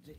Così.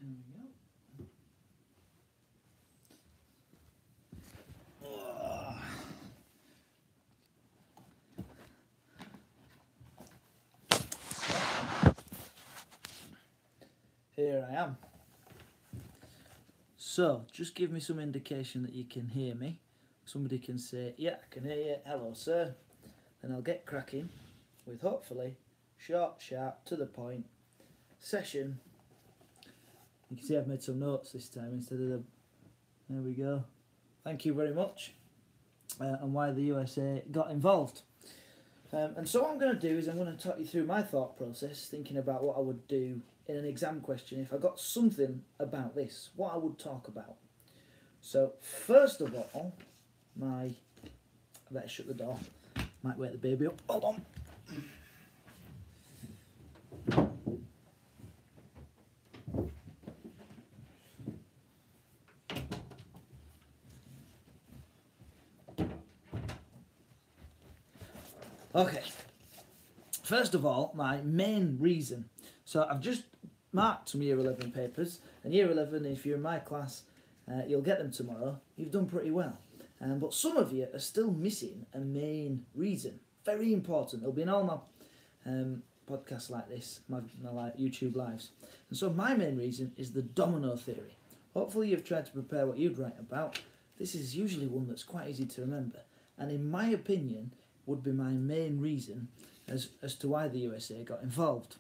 There we go. Oh. Here I am. So, just give me some indication that you can hear me. Somebody can say, yeah, I can hear you, hello sir. Then I'll get cracking with hopefully short, sharp, to the point session. You can see I've made some notes this time instead of the... There we go. Thank you very much. And why the USA got involved. And so what I'm going to do is I'm going to talk you through my thought process, thinking about what I would do in an exam question if I got something about this, what I would talk about. So first of all, I better shut the door, might wake the baby up, hold on. Okay, first of all, my main reason. So I've just marked some Year 11 papers, and Year 11, if you're in my class, you'll get them tomorrow. You've done pretty well. But some of you are still missing a main reason. Very important. It'll be in all my podcasts like this, my YouTube lives. And so my main reason is the domino theory. Hopefully you've tried to prepare what you'd write about. This is usually one that's quite easy to remember. And in my opinion, would be my main reason as to why the USA got involved.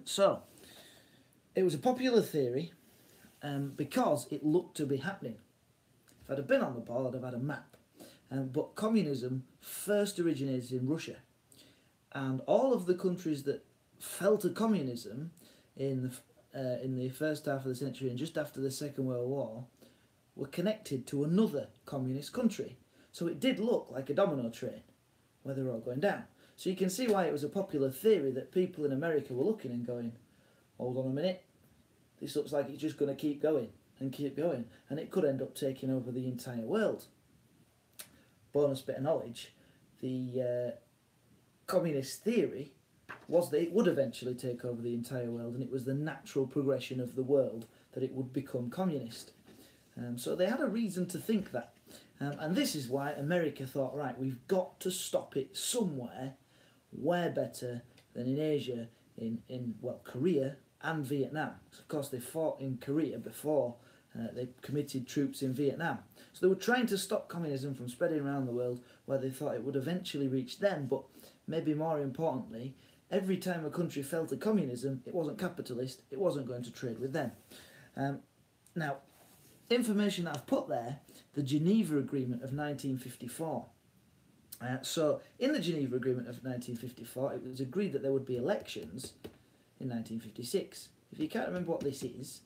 So, it was a popular theory because it looked to be happening. If I'd have been on the ball, I'd have had a map. But communism first originated in Russia. And all of the countries that fell to communism in the first half of the century and just after the Second World War were connected to another communist country. So it did look like a domino train, where they were all going down. So you can see why it was a popular theory that people in America were looking and going, hold on a minute, this looks like it's just going to keep going and keep going, and it could end up taking over the entire world. Bonus bit of knowledge, the communist theory was that it would eventually take over the entire world, and it was the natural progression of the world that it would become communist. So they had a reason to think that. And this is why America thought, right, we've got to stop it somewhere, where better than in Asia, in Korea and Vietnam. So of course they fought in Korea before they committed troops in Vietnam. So they were trying to stop communism from spreading around the world where they thought it would eventually reach them, but maybe more importantly, every time a country fell to communism, it wasn't capitalist, it wasn't going to trade with them. Now, information that I've put there, the Geneva Agreement of 1954. So, in the Geneva Agreement of 1954, it was agreed that there would be elections in 1956. If you can't remember what this is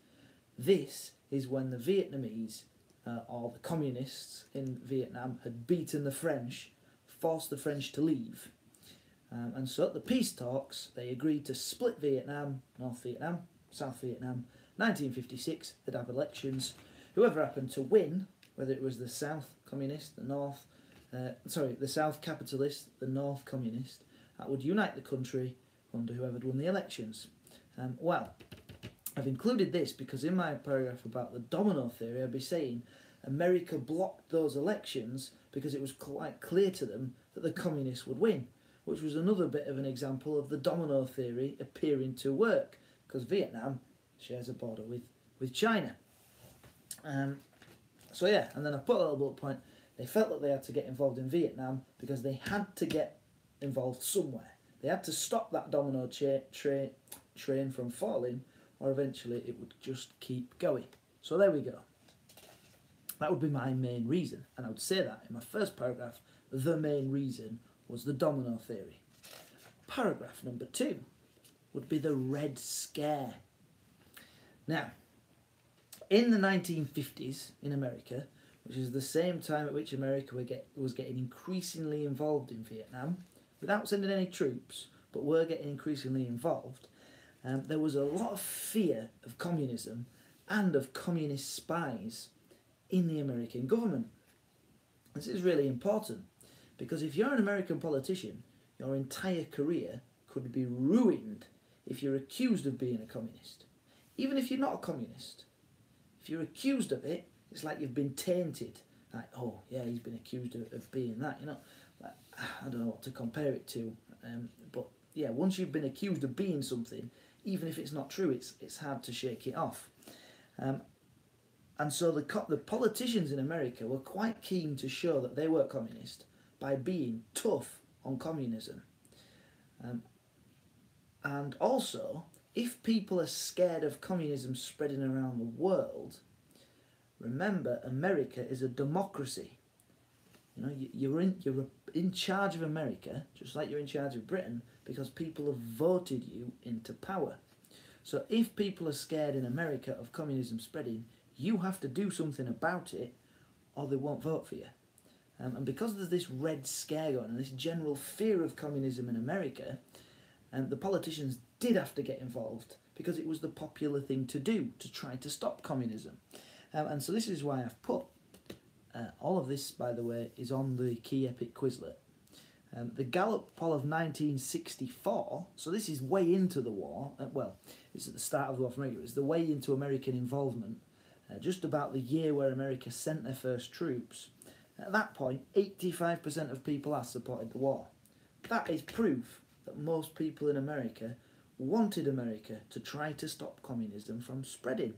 when the Vietnamese, or the communists in Vietnam, had beaten the French, forced the French to leave. And so at the peace talks, they agreed to split Vietnam, North Vietnam, South Vietnam. 1956, they'd have elections. Whoever happened to win, whether it was the South Communist, the South Capitalist, the North Communist, that would unite the country under whoever had won the elections. Well, I've included this because in my paragraph about the domino theory, I'd be saying America blocked those elections because it was quite clear to them that the communists would win, which was another bit of an example of the domino theory appearing to work, because Vietnam shares a border with China. So yeah, and then I put a little bullet point. They felt that they had to get involved in Vietnam because they had to get involved somewhere. They had to stop that domino train from falling, or eventually it would just keep going. So there we go. That would be my main reason, and I would say that in my first paragraph, the main reason was the domino theory. Paragraph number 2 would be the Red Scare. Now, in the 1950s in America, which is the same time at which America was getting increasingly involved in Vietnam, without sending any troops, but were getting increasingly involved, there was a lot of fear of communism and of communist spies in the American government. This is really important, because if you're an American politician, your entire career could be ruined if you're accused of being a communist. even if you're not a communist. If you're accused of it, it's like you've been tainted. Like, oh yeah, he's been accused of being that, you know. Like, I don't know what to compare it to, but yeah, once you've been accused of being something, even if it's not true, it's hard to shake it off. And so the politicians in America were quite keen to show that they were communist by being tough on communism. And also, if people are scared of communism spreading around the world, remember, America is a democracy. You know, you're in charge of America, just like you're in charge of Britain, because people have voted you into power. So if people are scared in America of communism spreading, you have to do something about it, or they won't vote for you. And because there's this Red Scare going on, this general fear of communism in America, the politicians did have to get involved because it was the popular thing to do to try to stop communism. And so this is why I've put all of this, by the way, is on the Key Epic Quizlet. The Gallup poll of 1964, so this is way into the war, well, it's at the start of the war for America, it's the way into American involvement, just about the year where America sent their first troops. At that point, 85% of people asked supported the war. That is proof that most people in America wanted America to try to stop communism from spreading.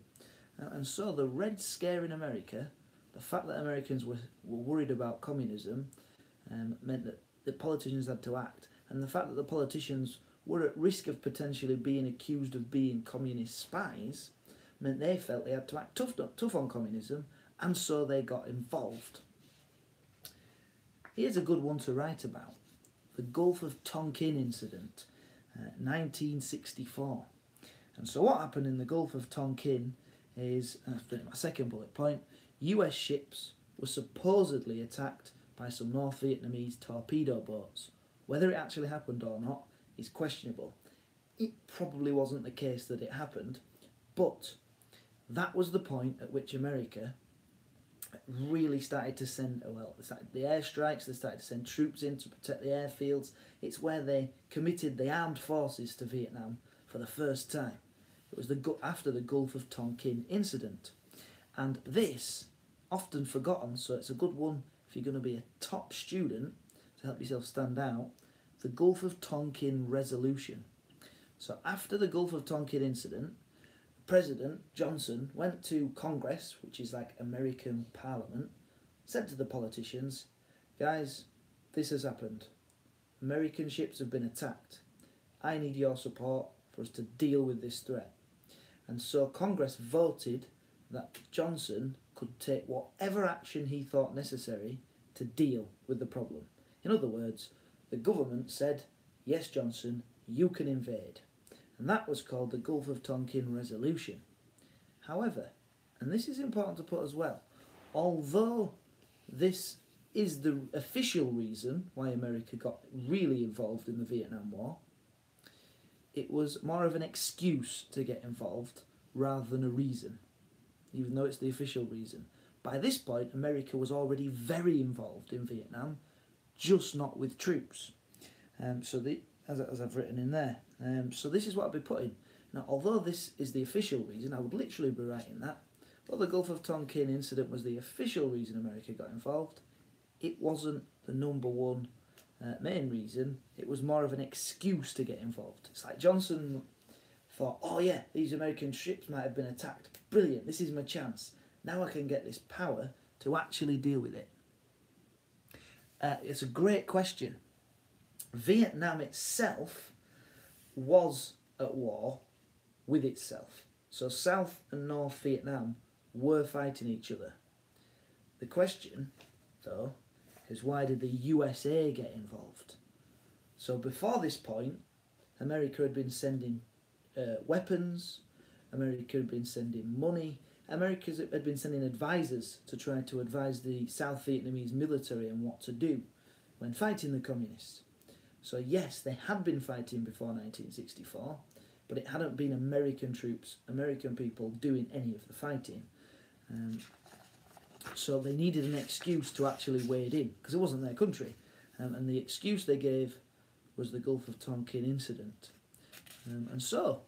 And so the Red Scare in America, the fact that Americans were worried about communism, meant that the politicians had to act. And the fact that the politicians were at risk of potentially being accused of being communist spies meant they felt they had to act tough on communism, and so they got involved. Here's a good one to write about. The Gulf of Tonkin incident, 1964. And so what happened in the Gulf of Tonkin is, my second bullet point, US ships were supposedly attacked by some North Vietnamese torpedo boats. Whether it actually happened or not is questionable. It probably wasn't the case that it happened, but that was the point at which America really started to send, the airstrikes, they started to send troops in to protect the airfields. It's where they committed the armed forces to Vietnam for the first time. It was after the Gulf of Tonkin incident. And this, often forgotten, so it's a good one if you're going to be a top student to help yourself stand out, the Gulf of Tonkin resolution. So after the Gulf of Tonkin incident, President Johnson went to Congress, which is like American Parliament, said to the politicians, guys, this has happened. American ships have been attacked. I need your support for us to deal with this threat. And so Congress voted that Johnson could take whatever action he thought necessary to deal with the problem. In other words, the government said, yes, Johnson, you can invade. And that was called the Gulf of Tonkin Resolution. However, and this is important to put as well, although this is the official reason why America got really involved in the Vietnam War, it was more of an excuse to get involved rather than a reason, even though it's the official reason. By this point, America was already very involved in Vietnam, just not with troops. As I've written in there. So this is what I'll be putting. Now, although this is the official reason, I would literally be writing that. Well, the Gulf of Tonkin incident was the official reason America got involved. It wasn't the number one main reason. It was more of an excuse to get involved. It's like Johnson thought, oh yeah, these American ships might have been attacked. Brilliant, this is my chance. Now I can get this power to actually deal with it. It's a great question. Vietnam itself was at war with itself. So South and North Vietnam were fighting each other. The question, though, is why did the USA get involved? So before this point, America had been sending weapons, America had been sending money, America had been sending advisors to try to advise the South Vietnamese military on what to do when fighting the communists. So yes, they had been fighting before 1964, but it hadn't been American troops, American people doing any of the fighting. So they needed an excuse to actually wade in, because it wasn't their country. And the excuse they gave was the Gulf of Tonkin incident. And so,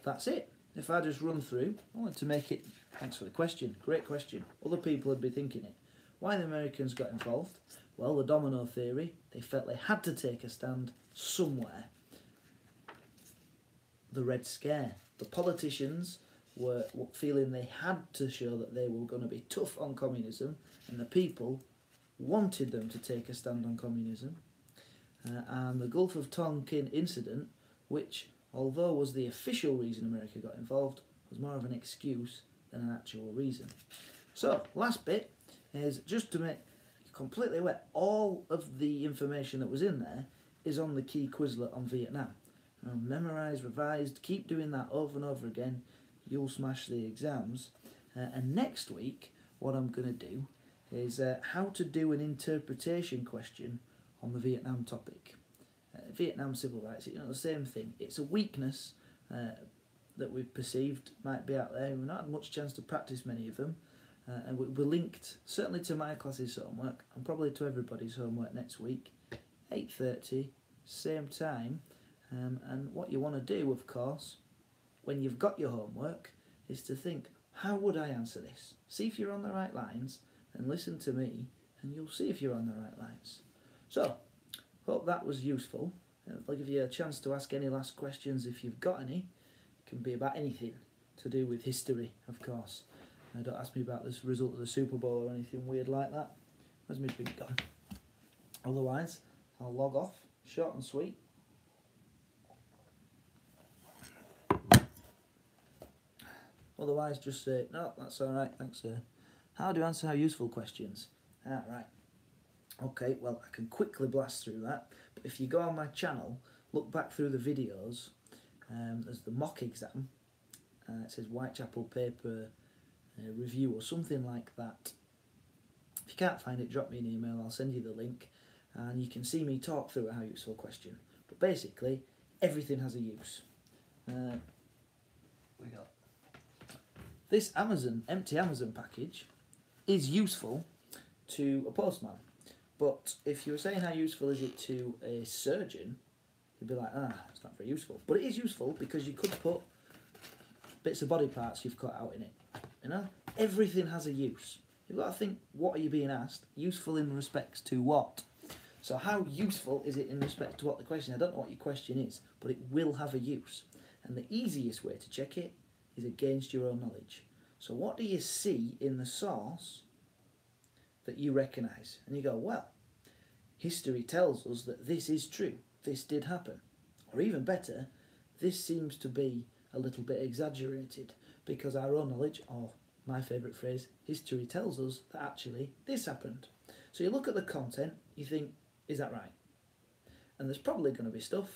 that's it. if I just run through, I want to make it, thanks for the question, great question, other people would be thinking it. Why the Americans got involved? Well, the domino theory, they felt they had to take a stand somewhere. The Red Scare, the politicians were feeling they had to show that they were going to be tough on communism, and the people wanted them to take a stand on communism. And the Gulf of Tonkin incident, which, although was the official reason America got involved, was more of an excuse than an actual reason. So, last bit is just to make completely aware, all of the information that was in there is on the key Quizlet on Vietnam. Memorise, revised, keep doing that over and over again, you'll smash the exams. And next week, what I'm going to do is how to do an interpretation question on the Vietnam topic. Vietnam civil rights, you know, the same thing. It's a weakness that we've perceived might be out there. We've not had much chance to practice many of them. And we're linked, certainly to my class's homework, and probably to everybody's homework next week, 8:30, same time. And what you want to do, of course, when you've got your homework, is to think, how would I answer this? See if you're on the right lines, and listen to me, and you'll see if you're on the right lines. So, hope that was useful. I'll give you a chance to ask any last questions if you've got any. It can be about anything to do with history, of course. Don't ask me about this result of the Super Bowl or anything weird like that. Where's my big gun? Otherwise, I'll log off. Short and sweet. Otherwise, just say, no, that's all right, thanks, sir. How do you answer how useful questions? Right. Okay, well, I can quickly blast through that. But if you go on my channel, look back through the videos, there's the mock exam. It says Whitechapel paper review or something like that. If you can't find it, drop me an email, I'll send you the link. And you can see me talk through a how useful question. But basically, everything has a use. We got this empty Amazon package is useful to a postman. But if you were saying how useful is it to a surgeon, you'd be like, it's not very useful. But it is useful because you could put bits of body parts you've cut out in it. You know, everything has a use. You've got to think, what are you being asked? Useful in respects to what? So how useful is it in respect to what the question? I don't know what your question is, but it will have a use. And the easiest way to check it is against your own knowledge. So what do you see in the source that you recognise? And you go, well, history tells us that this is true. This did happen. Or even better, this seems to be a little bit exaggerated because our own knowledge, or my favourite phrase, history tells us that actually this happened. So you look at the content, you think, is that right? And there's probably going to be stuff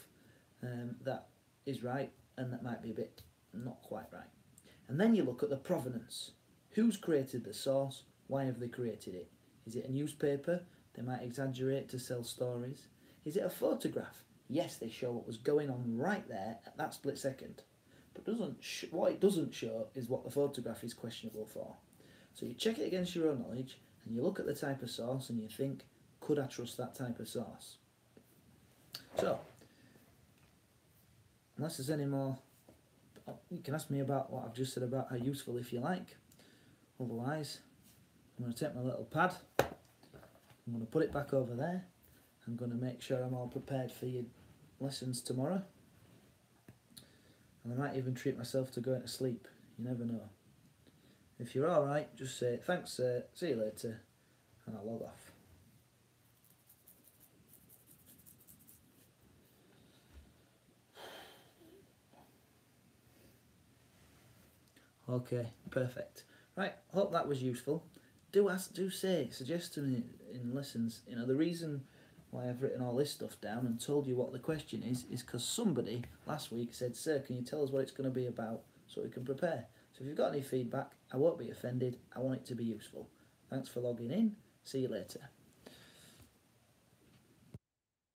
that is right and that might be a bit not quite right. And then you look at the provenance. Who's created the source? Why have they created it? Is it a newspaper? They might exaggerate to sell stories. Is it a photograph? Yes, they show what was going on right there at that split second. But what it doesn't show is what the photograph is questionable for. So you check it against your own knowledge and you look at the type of source and you think, could I trust that type of source? So, unless there's any more, you can ask me about what I've just said about how useful if you like. Otherwise, I'm going to take my little pad, I'm going to put it back over there, I'm going to make sure I'm all prepared for your lessons tomorrow. And I might even treat myself to going to sleep, you never know. If you're alright, just say, thanks sir, see you later, and I'll log off. Okay, perfect. Right, hope that was useful. Suggest to me in lessons, you know, the reason why I've written all this stuff down and told you what the question is because somebody last week said, sir, can you tell us what it's going to be about so we can prepare? So if you've got any feedback, I won't be offended. I want it to be useful. Thanks for logging in. See you later.